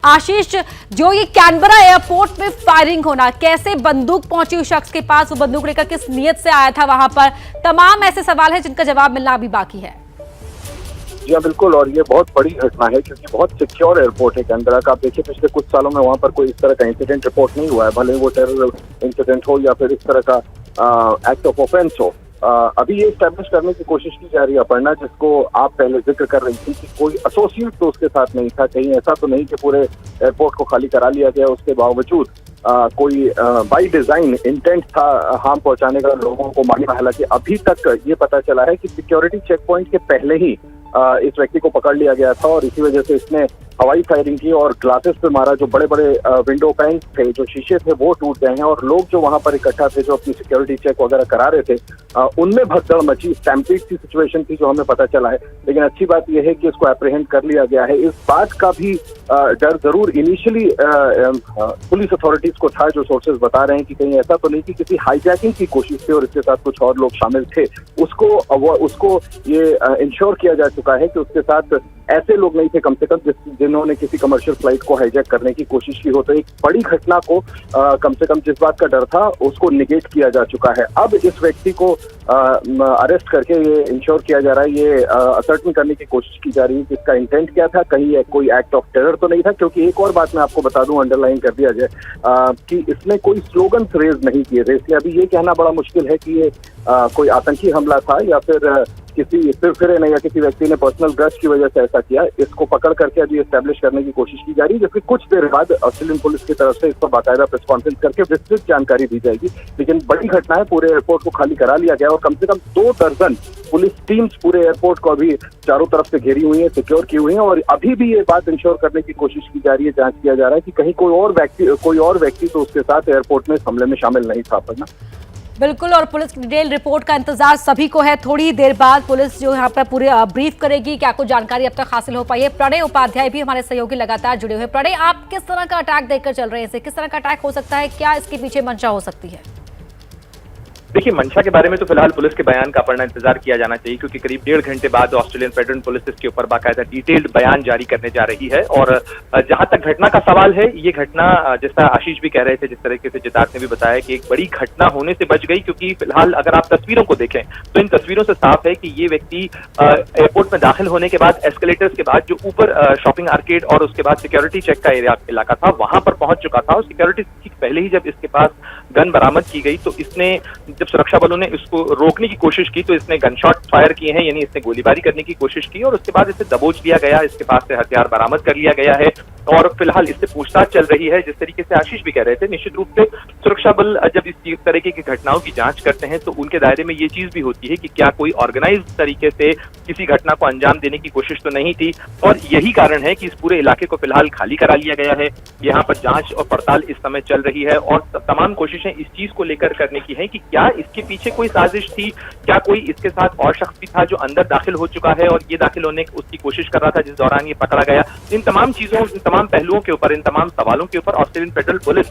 आशीष, जो ये Canberra airport में फायरिंग होना, कैसे बंदूक पहुंची उस शख्स के पास, वो बंदूक लेकर किस नियत से आया था वहां पर, तमाम ऐसे सवाल हैं जिनका जवाब मिलना अभी बाकी है। जी हाँ, बिल्कुल। और ये बहुत बड़ी घटना है क्योंकि बहुत सिक्योर एयरपोर्ट है कैनबरा का। आप देखिए, पिछले कुछ सालों में वहाँ पर कोई इस तरह का इंसिडेंट रिपोर्ट नहीं हुआ है, भले वो टेरर इंसिडेंट हो या फिर इस तरह का एक्ट ऑफ ऑफेंस हो। अभी ये एस्टेब्लिश करने की कोशिश की जा रही है अपर्णा, जिसको आप पहले जिक्र कर रही थी कि कोई एसोसिएट तो उसके साथ नहीं था। कहीं ऐसा तो नहीं कि पूरे एयरपोर्ट को खाली करा लिया गया, उसके बावजूद कोई बाई डिजाइन इंटेंट था हार्म पहुंचाने का लोगों को मालूम। हालांकि अभी तक ये पता चला है कि सिक्योरिटी चेक पॉइंट के पहले ही इस व्यक्ति को पकड़ लिया गया था और इसी वजह से इसने हवाई फायरिंग की और ग्लासेस पे मारा। जो बड़े बड़े विंडो पैन थे, जो शीशे थे, वो टूट गए हैं और लोग जो वहां पर इकट्ठा थे, जो अपनी सिक्योरिटी चेक वगैरह करा रहे थे, उनमें भगदड़ मची। स्टैम्पीड की सिचुएशन थी जो हमें पता चला है। लेकिन अच्छी बात यह है कि इसको एप्रीहेंड कर लिया गया है। इस बात का भी डर जरूर इनिशियली पुलिस अथॉरिटीज को था, जो सोर्सेज बता रहे हैं कि कहीं ऐसा तो नहीं कि किसी हाईजैकिंग की कोशिश थी और इसके साथ कुछ और लोग शामिल थे। उसको ये इंश्योर किया जा चुका है कि उसके साथ ऐसे लोग नहीं थे कम से कम जिन्होंने किसी कमर्शियल फ्लाइट को हाईजैक करने की कोशिश की हो। तो एक बड़ी घटना को कम से कम जिस बात का डर था उसको निगेट किया जा चुका है। अब इस व्यक्ति को अरेस्ट करके ये इंश्योर किया जा रहा है, ये असर्टन करने की कोशिश की जा रही है कि इसका इंटेंट क्या था, कहीं कोई एक्ट ऑफ टेरर तो नहीं था। क्योंकि एक और बात मैं आपको बता दूं, अंडरलाइन कर दिया जाए कि इसने कोई स्लोगन रेज नहीं किए थे। इसलिए अभी ये कहना बड़ा मुश्किल है कि ये कोई आतंकी हमला था या फिर किसी फिर नहीं, या किसी व्यक्ति ने पर्सनल ग्रज की वजह से ऐसा किया। इसको पकड़ करके अभी एस्टेब्लिश करने की कोशिश की जा रही है, जिसकी कुछ देर बाद ऑस्ट्रेलियन पुलिस की तरफ से इस पर बाकायदा प्रेस कॉन्फ्रेंस करके विस्तृत जानकारी दी जाएगी। लेकिन बड़ी घटना है, पूरे एयरपोर्ट को खाली करा लिया गया और कम से कम 2 दर्जन पुलिस टीम्स पूरे एयरपोर्ट को अभी चारों तरफ से घेरी हुई है, सिक्योर की हुई है। और अभी भी ये बात इंश्योर करने की कोशिश की जा रही है, जांच किया जा रहा है कि कहीं कोई और व्यक्ति तो उसके साथ एयरपोर्ट में इस हमले में शामिल नहीं था। अपना बिल्कुल, और पुलिस की डिटेल रिपोर्ट का इंतजार सभी को है। थोड़ी ही देर बाद पुलिस जो यहाँ पर पूरे ब्रीफ करेगी, क्या कुछ जानकारी अब तक हासिल हो पाई है। प्रणय उपाध्याय भी हमारे सहयोगी लगातार जुड़े हुए। प्रणय, आप किस तरह का अटैक देखकर चल रहे हैं, इसे किस तरह का अटैक हो सकता है, क्या इसके पीछे मंशा हो सकती है? देखिए, मंशा के बारे में तो फिलहाल पुलिस के बयान का पढ़ना इंतजार किया जाना चाहिए, क्योंकि करीब 1.5 घंटे बाद ऑस्ट्रेलियन फेडरल पुलिस इसके ऊपर बाकायदा डिटेल्ड बयान जारी करने जा रही है। और जहां तक घटना का सवाल है, ये घटना जैसा आशीष भी कह रहे थे, जिस तरीके से जितार्थ ने भी बताया कि एक बड़ी घटना होने से बच गई। क्योंकि फिलहाल अगर आप तस्वीरों को देखें तो इन तस्वीरों से साफ है कि ये व्यक्ति एयरपोर्ट में दाखिल होने के बाद एस्केलेटर्स के बाद जो ऊपर शॉपिंग आर्केड और उसके बाद सिक्योरिटी चेक का इलाका था, वहां पर पहुंच चुका था। और सिक्योरिटी ठीक पहले ही जब इसके पास गन बरामद की गई तो इसने, जब सुरक्षा बलों ने इसको रोकने की कोशिश की तो इसने गनशॉट फायर किए हैं, यानी इसने गोलीबारी करने की कोशिश की और उसके बाद इसे दबोच लिया गया। इसके पास से हथियार बरामद कर लिया गया है और फिलहाल इससे पूछताछ चल रही है। जिस तरीके से आशीष भी कह रहे थे, निश्चित रूप से सुरक्षा बल जब इस तरीके की घटनाओं की जांच करते हैं तो उनके दायरे में ये चीज भी होती है कि क्या कोई ऑर्गेनाइज्ड तरीके से किसी घटना को अंजाम देने की कोशिश तो नहीं थी। और यही कारण है कि इस पूरे इलाके को फिलहाल खाली करा लिया गया है। यहाँ पर जांच और पड़ताल इस समय चल रही है और तमाम कोशिशें इस चीज को लेकर करने की है कि क्या इसके पीछे कोई साजिश थी, क्या कोई इसके साथ और शख्स भी था जो अंदर दाखिल हो चुका है और ये दाखिल होने की उसकी कोशिश कर रहा था जिस दौरान ये पकड़ा गया। इन तमाम चीजों, इन तमाम पहलुओं के ऊपर, इन तमाम सवालों के ऊपर ऑस्ट्रेलियन फेडरल पुलिस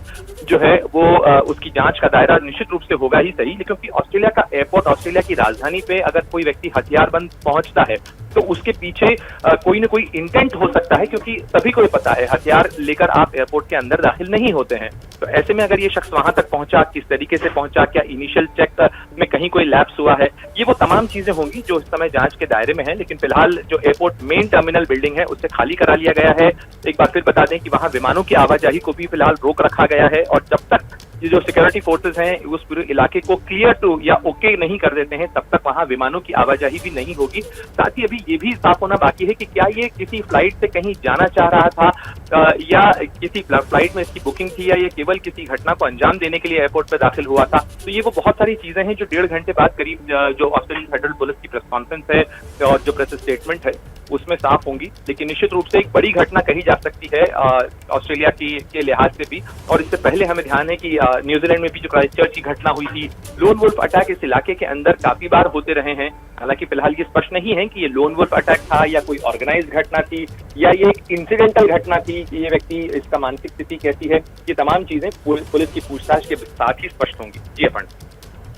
जो है वो उसकी जांच का दायरा निश्चित रूप से होगा ही सही। क्योंकि ऑस्ट्रेलिया का एयरपोर्ट, ऑस्ट्रेलिया की राजधानी पे अगर कोई व्यक्ति हथियारबंद पहुंचता है तो उसके पीछे कोई न कोई इंटेंट हो सकता है, क्योंकि सभी को पता है हथियार लेकर आप एयरपोर्ट के अंदर दाखिल नहीं होते हैं। तो ऐसे में अगर ये शख्स वहां तक पहुंचा, किस तरीके से पहुंचा, क्या इनिशियल चेक में कहीं कोई लैप्स हुआ है, ये वो तमाम चीजें होंगी जो इस समय जांच के दायरे में है। लेकिन फिलहाल जो एयरपोर्ट मेन टर्मिनल बिल्डिंग है उसे खाली करा लिया गया है। एक बार फिर बता दें कि वहां विमानों की आवाजाही को भी फिलहाल रोक रखा गया है और जब तक ये जो सिक्योरिटी फोर्सेस हैं उस पूरे इलाके को क्लियर टू या ओके नहीं कर देते हैं तब तक वहां विमानों की आवाजाही भी नहीं होगी। साथ ही अभी ये भी साफ होना बाकी है कि क्या ये किसी फ्लाइट से कहीं जाना चाह रहा था या किसी फ्लाइट में इसकी बुकिंग थी, या ये केवल किसी घटना को अंजाम देने के लिए एयरपोर्ट पर दाखिल हुआ था। तो ये वो बहुत सारी चीजें हैं जो 1.5 घंटे बाद करीब जो ऑस्ट्रेलियन फेडरल पुलिस की प्रेस कॉन्फ्रेंस है और जो प्रेस स्टेटमेंट है उसमें साफ होंगी। लेकिन निश्चित रूप से एक बड़ी घटना कही जा सकती है ऑस्ट्रेलिया के लिहाज से भी। और इससे पहले हमें ध्यान है कि न्यूजीलैंड में भी जो क्राइस्टचर्च की घटना हुई थी, लोन वुल्फ अटैक इस इलाके के अंदर काफी बार होते रहे हैं। हालांकि फिलहाल ये स्पष्ट नहीं है कि ये लोन वुल्फ अटैक था या कोई ऑर्गेनाइज्ड घटना थी या ये एक इंसिडेंटल घटना थी कि ये व्यक्ति, इसका मानसिक स्थिति कैसी है, ये तमाम चीजें पुलिस की पूछताछ के साथ ही स्पष्ट होंगी। जी अपन।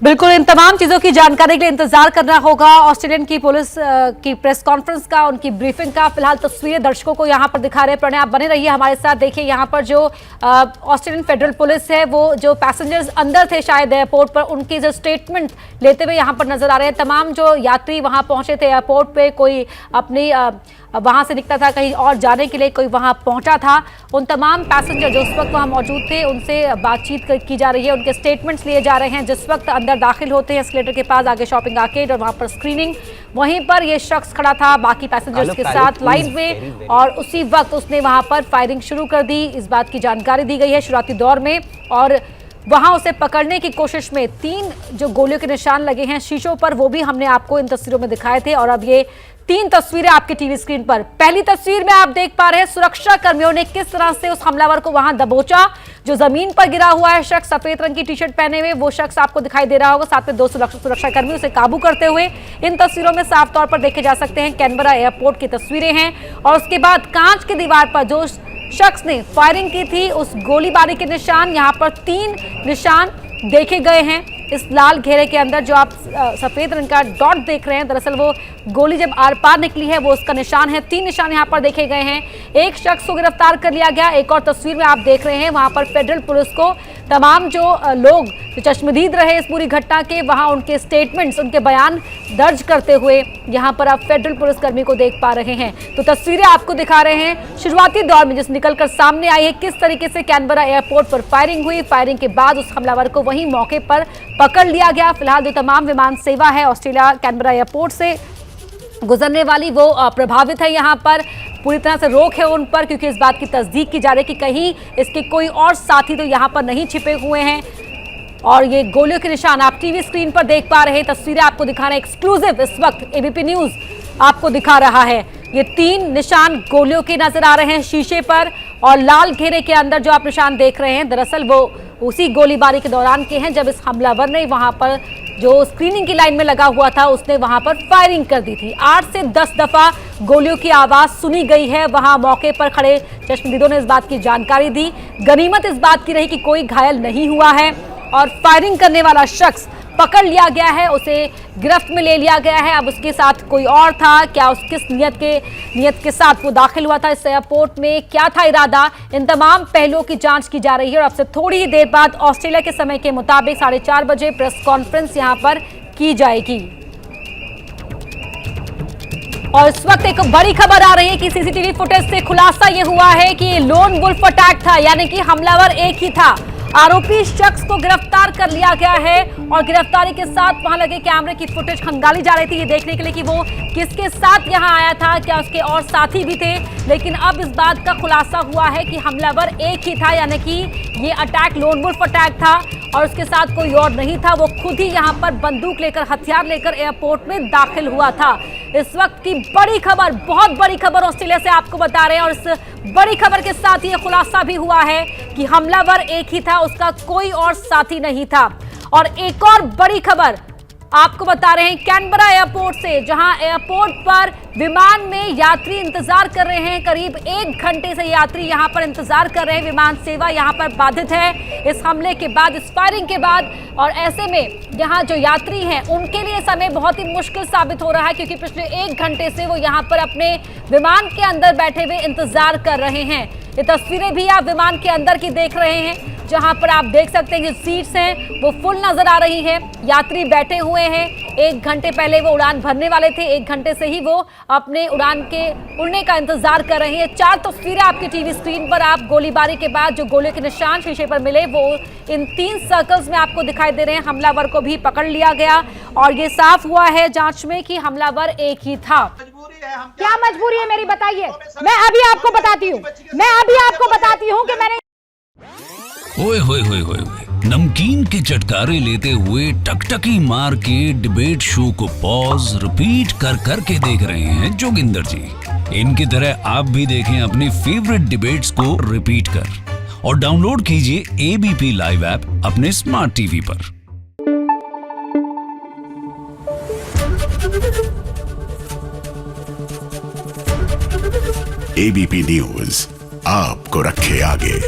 बिल्कुल, इन तमाम चीजों की जानकारी के लिए इंतजार करना होगा ऑस्ट्रेलियन की पुलिस की प्रेस कॉन्फ्रेंस का, उनकी ब्रीफिंग का। फिलहाल तस्वीरें दर्शकों को यहां पर दिखा रहे हैं। प्रणय, आप बने रहिए हमारे साथ। देखिए यहां पर जो ऑस्ट्रेलियन फेडरल पुलिस है, वो जो पैसेंजर्स अंदर थे शायद एयरपोर्ट पर, उनकी जो स्टेटमेंट लेते हुए यहां पर नजर आ रहे हैं। तमाम जो यात्री वहां पहुंचे थे एयरपोर्ट पे, कोई अपनी वहां से निकला था कहीं और जाने के लिए, कोई वहां पहुंचा था, उन तमाम पैसेंजर जो उस वक्त वहां मौजूद थे उनसे बातचीत की जा रही है, उनके स्टेटमेंट्स लिए जा रहे हैं। जिस वक्त अंदर दाखिल होते हैं एस्केलेटर के पास, आगे शॉपिंग आर्केड और वहां पर स्क्रीनिंग, वहीं पर ये शख्स खड़ा था बाकी पैसेंजर्स के साथ लाइन में, और उसी वक्त उसने वहां पर फायरिंग शुरू कर दी। इस बात की जानकारी दी गई है शुरुआती दौर में, और वहां उसे पकड़ने की कोशिश में 3 जो गोलियों के निशान लगे हैं शीशों पर, वो भी हमने आपको इन तस्वीरों में दिखाए थे। और अब ये 3 तस्वीरें आपके टीवी स्क्रीन पर। पहली तस्वीर में आप देख पा रहे हैं सुरक्षा कर्मियों ने किस तरह से उस हमलावर को वहां दबोचा। जो जमीन पर गिरा हुआ है शख्स, सफेद रंग की टी शर्ट पहने हुए, वो शख्स आपको दिखाई दे रहा होगा, साथ में 2 सुरक्षा कर्मी उसे काबू करते हुए। इन तस्वीरों में साफ तौर पर देखे जा सकते हैं कैनबरा एयरपोर्ट की तस्वीरें हैं। और उसके बाद कांच की दीवार पर जो शख्स ने फायरिंग की थी, उस गोलीबारी के निशान, यहाँ पर 3 निशान देखे गए हैं। इस लाल घेरे के अंदर जो आप सफेद रंग का डॉट देख रहे हैं, दरअसल वो गोली जब आर पार निकली है वो उसका निशान है। 3 निशान यहाँ पर देखे गए हैं। एक शख्स को गिरफ्तार कर लिया गया। एक और तस्वीर में आप देख रहे हैं, वहां पर फेडरल पुलिस को तमाम जो लोग जो चश्मदीद रहे इस पूरी घटना के, वहां उनके स्टेटमेंट्स, उनके बयान दर्ज करते हुए यहाँ पर आप फेडरल पुलिसकर्मी को देख पा रहे हैं। तो तस्वीरें आपको दिखा रहे हैं शुरुआती दौर में जिस निकलकर सामने आई है, किस तरीके से कैनबरा एयरपोर्ट पर फायरिंग हुई। फायरिंग के बाद उस हमलावर को वहीं मौके पर पकड़ लिया गया। फिलहाल जो तमाम विमान सेवा है ऑस्ट्रेलिया कैनबरा एयरपोर्ट से गुजरने वाली, वो प्रभावित है। यहाँ पर पूरी तरह से रोक है उन पर, क्योंकि इस बात की तस्दीक की जा रही है कि कहीं इसके कोई और साथी तो यहाँ पर नहीं छिपे हुए हैं। और ये गोलियों के निशान आप टीवी स्क्रीन पर देख पा रहे हैं। तस्वीरें आपको दिखा रहे हैं एक्सक्लूसिव, इस वक्त एबीपी न्यूज आपको दिखा रहा है। ये 3 निशान गोलियों के नजर आ रहे हैं शीशे पर, और लाल घेरे के अंदर जो आप निशान देख रहे हैं, दरअसल वो उसी गोलीबारी के दौरान के हैं जब इस हमलावर ने वहां पर जो स्क्रीनिंग की लाइन में लगा हुआ था, उसने वहां पर फायरिंग कर दी थी। 8 से 10 दफा गोलियों की आवाज सुनी गई है। वहां मौके पर खड़े चश्मदीदों ने इस बात की जानकारी दी। गनीमत इस बात की रही कि कोई घायल नहीं हुआ है, और फायरिंग करने वाला शख्स पकड़ लिया गया है, उसे गिरफ्त में ले लिया गया है। अब उसके साथ कोई और था क्या, उस किस नियत के साथ वो दाखिल हुआ था इस एयरपोर्ट में, क्या था इरादा, इन तमाम पहलुओं की जांच की जा रही है। और अब से थोड़ी ही देर बाद ऑस्ट्रेलिया के समय के मुताबिक 4:30 बजे प्रेस कॉन्फ्रेंस यहां पर की जाएगी। और इस वक्त एक बड़ी खबर आ रही है कि सीसीटीवी फुटेज से खुलासा यह हुआ है कि लोन वुल्फ अटैक था, यानी कि हमलावर एक ही था। आरोपी शख्स को गिरफ्तार कर लिया गया है, और गिरफ्तारी के साथ वहां लगे कैमरे की फुटेज खंगाली जा रही थी ये देखने के लिए कि वो किसके साथ यहां आया था, क्या उसके और साथी भी थे। लेकिन अब इस बात का खुलासा हुआ है कि हमलावर एक ही था, यानी कि ये अटैक लोन वुल्फ अटैक था, और उसके साथ कोई और नहीं था। वो खुद ही यहां पर बंदूक लेकर, हथियार लेकर एयरपोर्ट में दाखिल हुआ था। इस वक्त की बड़ी खबर, बहुत बड़ी खबर ऑस्ट्रेलिया से आपको बता रहे हैं, और इस बड़ी खबर के साथ ये खुलासा भी हुआ है कि हमलावर एक ही था, उसका कोई और साथी नहीं था। और एक और बड़ी खबर आपको बता रहे हैं कैनबरा एयरपोर्ट से, जहां एयरपोर्ट पर विमान में यात्री इंतजार कर रहे हैं। करीब 1 घंटे से यात्री यहां पर इंतजार कर रहे हैं। विमान सेवा यहां पर बाधित है इस हमले के बाद, इस फायरिंग के बाद। और ऐसे में यहां जो यात्री हैं उनके लिए समय बहुत ही मुश्किल साबित हो रहा है, क्योंकि पिछले 1 घंटे से वो यहां पर अपने विमान के अंदर बैठे हुए इंतजार कर रहे हैं। ये तस्वीरें भी आप विमान के अंदर की देख रहे हैं, जहां पर आप देख सकते हैं कि सीट्स हैं वो फुल नजर आ रही हैं, यात्री बैठे हुए हैं। 1 घंटे पहले वो उड़ान भरने वाले थे, 1 घंटे से ही वो अपने उड़ान के उड़ने का इंतजार कर रहे हैं। 4 तस्वीरें आपकी टीवी स्क्रीन पर आप गोलीबारी के बाद जो गोलियों के निशान शीशे पर मिले, वो इन 3 सर्कल्स में आपको दिखाई दे रहे हैं। हमलावर को भी पकड़ लिया गया, और ये साफ हुआ है जांच में कि हमलावर एक ही था। क्या मजबूरी है मेरी, बताइए। मैं अभी आपको बताती हूँ कि मैंने ओए होए होए होए, नमकीन के चटकारे लेते हुए टकटकी मार के डिबेट शो को पॉज रिपीट कर कर के देख रहे हैं जोगिंदर जी। इनकी तरह आप भी देखें अपने फेवरेट डिबेट्स को रिपीट कर, और डाउनलोड कीजिए एबीपी लाइव ऐप अपने स्मार्ट टीवी पर। एबीपी न्यूज आपको रखे आगे।